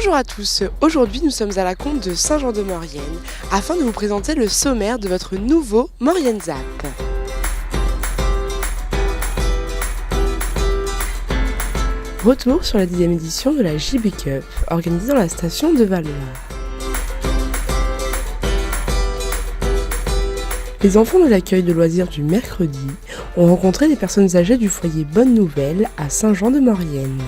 Bonjour à tous, aujourd'hui nous sommes à la Combe de Saint-Jean-de-Maurienne afin de vous présenter le sommaire de votre nouveau Maurienne Zap. Retour sur la 10e édition de la JB Cup, organisée dans la station de Valloire. Les enfants de l'accueil de loisirs du mercredi ont rencontré des personnes âgées du foyer Bonne Nouvelle à Saint-Jean-de-Maurienne.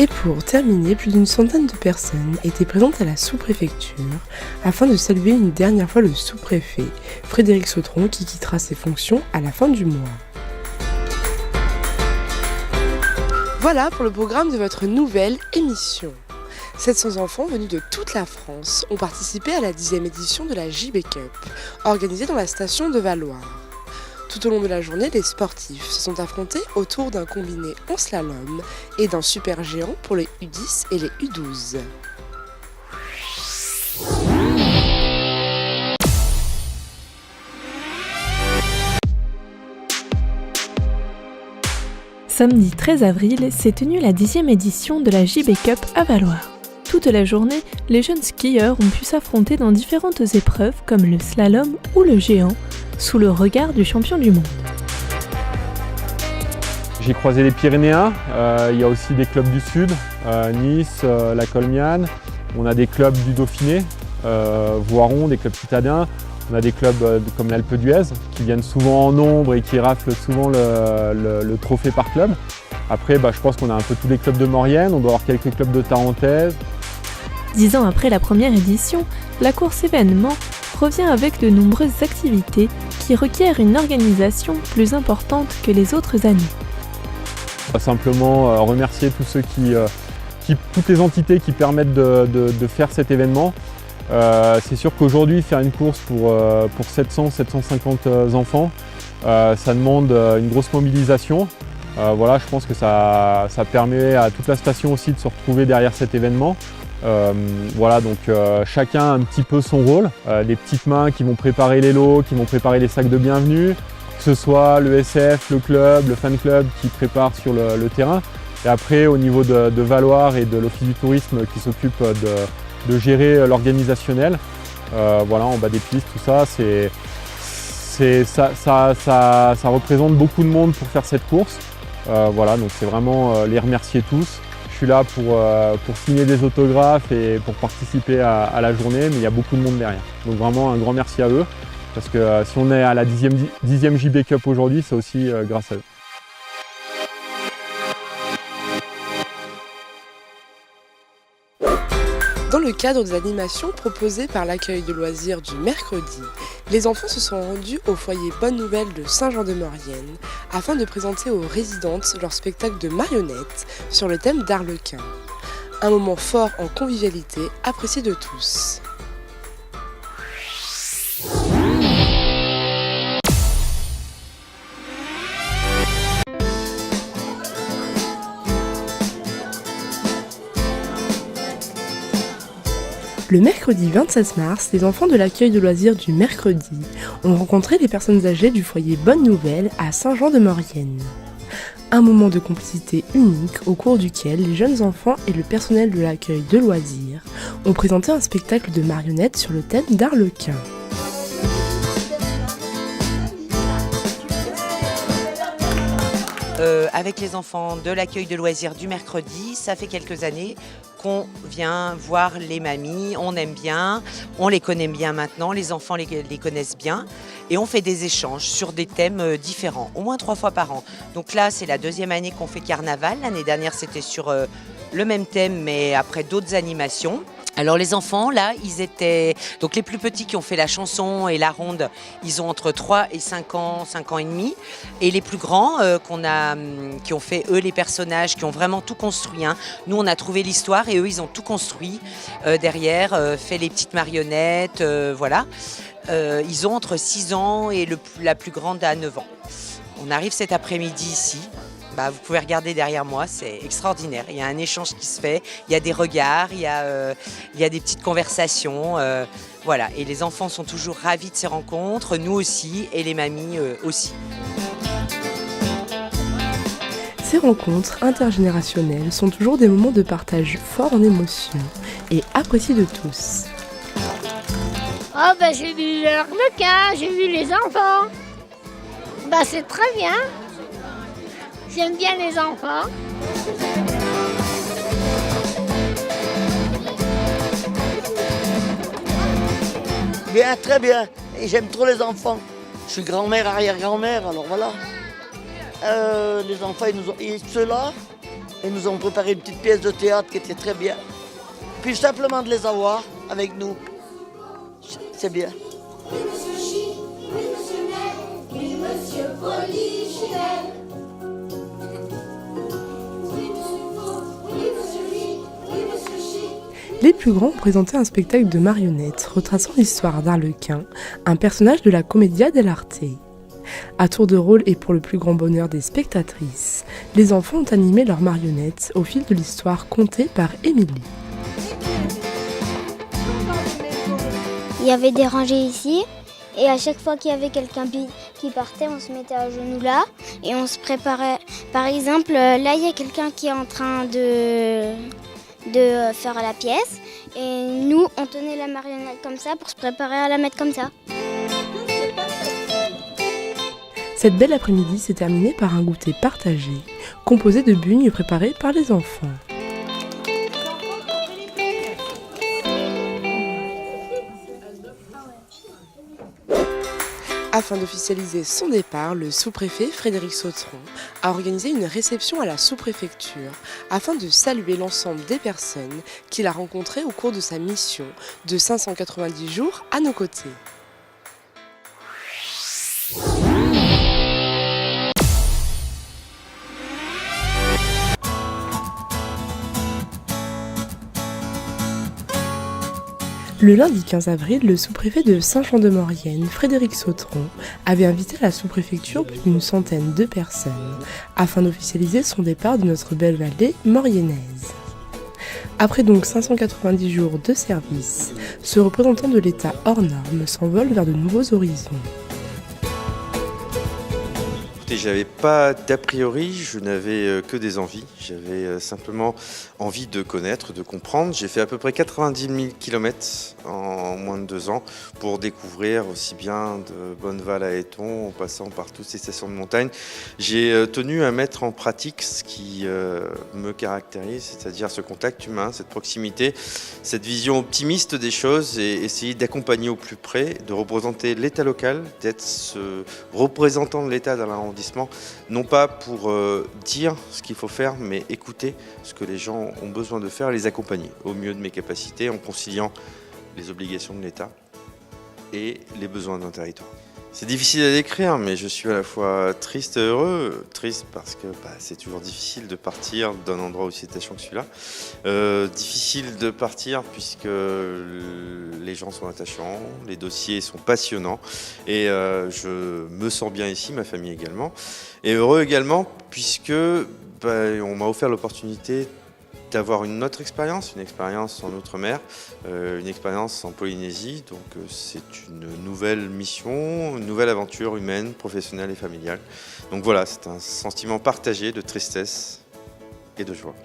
Et pour terminer, plus d'une centaine de personnes étaient présentes à la sous-préfecture afin de saluer une dernière fois le sous-préfet, Frédéric Sautron, qui quittera ses fonctions à la fin du mois. Voilà pour le programme de votre nouvelle émission. 700 enfants venus de toute la France ont participé à la 10e édition de la JB Cup, organisée dans la station de Valloire. Tout au long de la journée, les sportifs se sont affrontés autour d'un combiné en slalom et d'un super géant pour les U10 et les U12. Samedi 13 avril s'est tenue la 10e édition de la JB Cup à Valloire. Toute la journée, les jeunes skieurs ont pu s'affronter dans différentes épreuves comme le slalom ou le géant, sous le regard du champion du monde. J'ai croisé les Pyrénéens, il y a aussi des clubs du Sud, Nice, la Colmiane. On a des clubs du Dauphiné, Voiron, des clubs citadins. On a des clubs comme l'Alpe d'Huez qui viennent souvent en nombre et qui raflent souvent le trophée par club. Après, je pense qu'on a un peu tous les clubs de Maurienne, on doit avoir quelques clubs de Tarentaise. 10 ans après la première édition, la course événement revient avec de nombreuses activités qui requièrent une organisation plus importante que les autres années. Simplement remercier tous ceux toutes les entités qui permettent de faire cet événement. C'est sûr qu'aujourd'hui, faire une course pour 700-750 enfants, ça demande une grosse mobilisation. Je pense que ça permet à toute la station aussi de se retrouver derrière cet événement. Chacun a un petit peu son rôle. Les petites mains qui vont préparer les lots, qui vont préparer les sacs de bienvenue, que ce soit le SF, le club, le fan club qui prépare sur le terrain. Et après, au niveau de Valloire et de l'Office du tourisme qui s'occupe de gérer l'organisationnel, en bas des pistes, tout ça, ça représente beaucoup de monde pour faire cette course. Donc c'est vraiment les remercier tous. Je suis là pour signer des autographes et pour participer à la journée, mais il y a beaucoup de monde derrière. Donc vraiment un grand merci à eux, parce que si on est à la 10e JB Cup aujourd'hui, c'est aussi grâce à eux. Dans le cadre des animations proposées par l'accueil de loisirs du mercredi, les enfants se sont rendus au foyer Bonne Nouvelle de Saint-Jean-de-Maurienne afin de présenter aux résidentes leur spectacle de marionnettes sur le thème d'Arlequin. Un moment fort en convivialité apprécié de tous. Le mercredi 27 mars, les enfants de l'accueil de loisirs du mercredi ont rencontré les personnes âgées du foyer Bonne Nouvelle à Saint-Jean-de-Maurienne. Un moment de complicité unique au cours duquel les jeunes enfants et le personnel de l'accueil de loisirs ont présenté un spectacle de marionnettes sur le thème d'Arlequin. Avec les enfants de l'accueil de loisirs du mercredi, ça fait quelques années qu'on vient voir les mamies, on aime bien, on les connaît bien maintenant, les enfants les connaissent bien et on fait des échanges sur des thèmes différents, au moins 3 fois par an. Donc là, c'est la 2e année qu'on fait carnaval, l'année dernière c'était sur le même thème mais après d'autres animations. Alors les enfants, là, ils étaient... Donc les plus petits qui ont fait la chanson et la ronde, ils ont entre 3 et 5 ans et demi. Et les plus grands qui ont fait, eux, les personnages, qui ont vraiment tout construit. Nous, on a trouvé l'histoire et eux, ils ont tout construit derrière, fait les petites marionnettes, ils ont entre 6 ans et la plus grande à 9 ans. On arrive cet après-midi ici. Vous pouvez regarder derrière moi, c'est extraordinaire. Il y a un échange qui se fait, il y a des regards, il y a des petites conversations. Et les enfants sont toujours ravis de ces rencontres, nous aussi, et les mamies aussi. Ces rencontres intergénérationnelles sont toujours des moments de partage forts en émotions et appréciés de tous. Oh bah j'ai vu le requin, j'ai vu les enfants. Bah c'est très bien. J'aime bien les enfants. Bien, très bien. Et j'aime trop les enfants. Je suis grand-mère, arrière-grand-mère, alors voilà. Les enfants, ceux-là, ils nous ont préparé une petite pièce de théâtre qui était très bien. Puis simplement de les avoir avec nous, c'est bien. Oui, monsieur Chi, oui, monsieur Nel, oui, monsieur Polichinelle. Oui, monsieur Faux, oui, monsieur Ri, oui, monsieur Chi. Les plus grands ont présenté un spectacle de marionnettes retraçant l'histoire d'Arlequin, un personnage de la Commedia dell'arte. À tour de rôle et pour le plus grand bonheur des spectatrices, les enfants ont animé leurs marionnettes au fil de l'histoire contée par Émilie. Il y avait des rangées ici et à chaque fois qu'il y avait quelqu'un qui partait, on se mettait à genoux là et on se préparait. Par exemple, là il y a quelqu'un qui est en train de faire la pièce et nous on tenait la marionnette comme ça pour se préparer à la mettre comme ça. Cette belle après-midi s'est terminée par un goûter partagé, composé de bugnes préparées par les enfants. Afin d'officialiser son départ, le sous-préfet Frédéric Sautron a organisé une réception à la sous-préfecture afin de saluer l'ensemble des personnes qu'il a rencontrées au cours de sa mission de 590 jours à nos côtés. Le lundi 15 avril, le sous-préfet de Saint-Jean-de-Maurienne, Frédéric Sautron, avait invité à la sous-préfecture plus d'une centaine de personnes afin d'officialiser son départ de notre belle vallée mauriennaise. Après donc 590 jours de service, ce représentant de l'État hors norme s'envole vers de nouveaux horizons. J'avais pas d'a priori, je n'avais que des envies. J'avais simplement envie de connaître, de comprendre. J'ai fait à peu près 90 000 km en moins de 2 ans pour découvrir aussi bien de Bonneval à Éton, en passant par toutes ces stations de montagne. J'ai tenu à mettre en pratique ce qui me caractérise, c'est-à-dire ce contact humain, cette proximité, cette vision optimiste des choses et essayer d'accompagner au plus près, de représenter l'État local, d'être ce représentant de l'État dans l'arrondissement. Non pas pour dire ce qu'il faut faire, mais écouter ce que les gens ont besoin de faire et les accompagner au mieux de mes capacités en conciliant les obligations de l'État et les besoins d'un territoire. C'est difficile à décrire, mais je suis à la fois triste et heureux. Triste parce que c'est toujours difficile de partir d'un endroit aussi attachant que celui-là. Difficile de partir puisque les gens sont attachants, les dossiers sont passionnants et je me sens bien ici, ma famille également. Et heureux également puisque on m'a offert l'opportunité d'avoir une autre expérience, une expérience en Outre-mer, une expérience en Polynésie. Donc c'est une nouvelle mission, une nouvelle aventure humaine, professionnelle et familiale. Donc voilà, c'est un sentiment partagé de tristesse et de joie.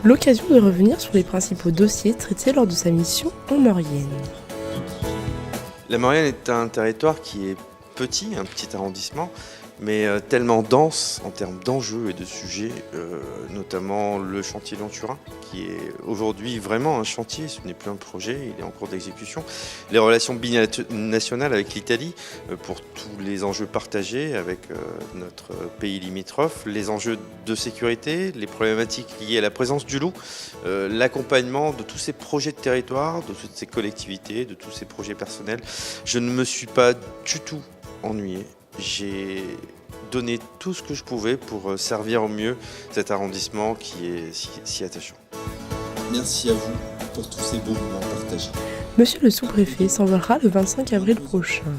L'occasion de revenir sur les principaux dossiers traités lors de sa mission en Maurienne. La Maurienne est un territoire qui est petit, un petit arrondissement, mais tellement dense en termes d'enjeux et de sujets, notamment le chantier Lyon-Turin, qui est aujourd'hui vraiment un chantier, ce n'est plus un projet, il est en cours d'exécution. Les relations binationales avec l'Italie, pour tous les enjeux partagés avec notre pays limitrophe, les enjeux de sécurité, les problématiques liées à la présence du loup, l'accompagnement de tous ces projets de territoire, de toutes ces collectivités, de tous ces projets personnels. Je ne me suis pas du tout ennuyé. J'ai donné tout ce que je pouvais pour servir au mieux cet arrondissement qui est si attachant. Merci à vous pour tous ces beaux moments partagés. Monsieur le sous-préfet s'envolera le 25 avril prochain.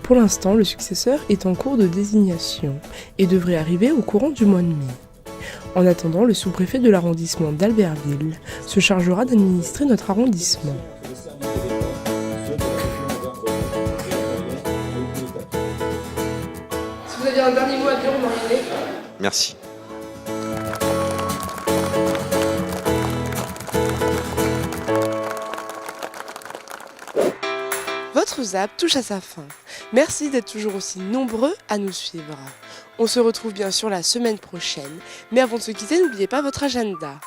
Pour l'instant, le successeur est en cours de désignation et devrait arriver au courant du mois de mai. En attendant, le sous-préfet de l'arrondissement d'Albertville se chargera d'administrer notre arrondissement. un dernier mot à dire aux marionnés? Merci. Votre ZAP touche à sa fin. Merci d'être toujours aussi nombreux à nous suivre. On se retrouve bien sûr la semaine prochaine, mais avant de se quitter, n'oubliez pas votre agenda.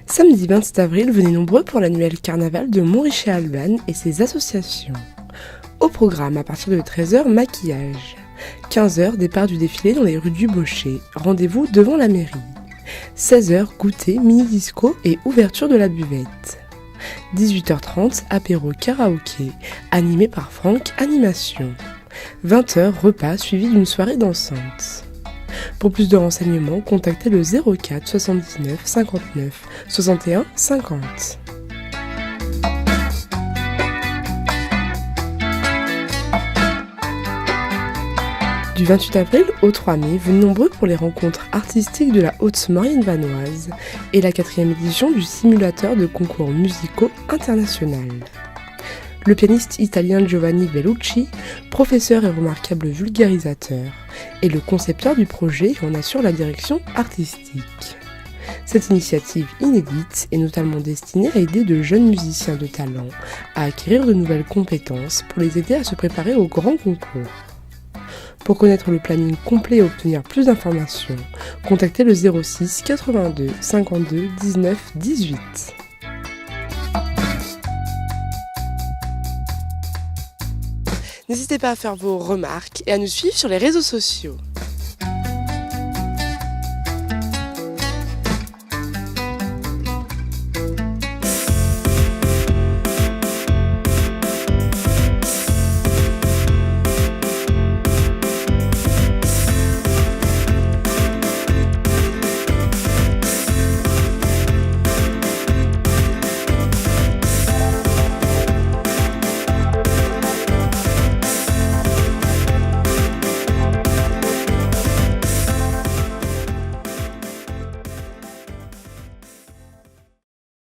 Samedi 27 avril, venez nombreux pour l'annuel carnaval de Montrichet-Albanne et ses associations. Au programme, à partir de 13h, maquillage. 15h, départ du défilé dans les rues du Bochet. Rendez-vous devant la mairie. 16h, goûter, mini-disco et ouverture de la buvette. 18h30, apéro karaoké, animé par Franck Animation. 20h, repas suivi d'une soirée dansante. Pour plus de renseignements, contactez le 04 79 59 61 50. Du 28 avril au 3 mai, venez nombreux pour les rencontres artistiques de la Haute-Maurienne vanoise et la 4e édition du simulateur de concours musicaux international. Le pianiste italien Giovanni Bellucci, professeur et remarquable vulgarisateur, est le concepteur du projet et en assure la direction artistique. Cette initiative inédite est notamment destinée à aider de jeunes musiciens de talent à acquérir de nouvelles compétences pour les aider à se préparer au grand concours. Pour connaître le planning complet et obtenir plus d'informations, contactez le 06 82 52 19 18. N'hésitez pas à faire vos remarques et à nous suivre sur les réseaux sociaux.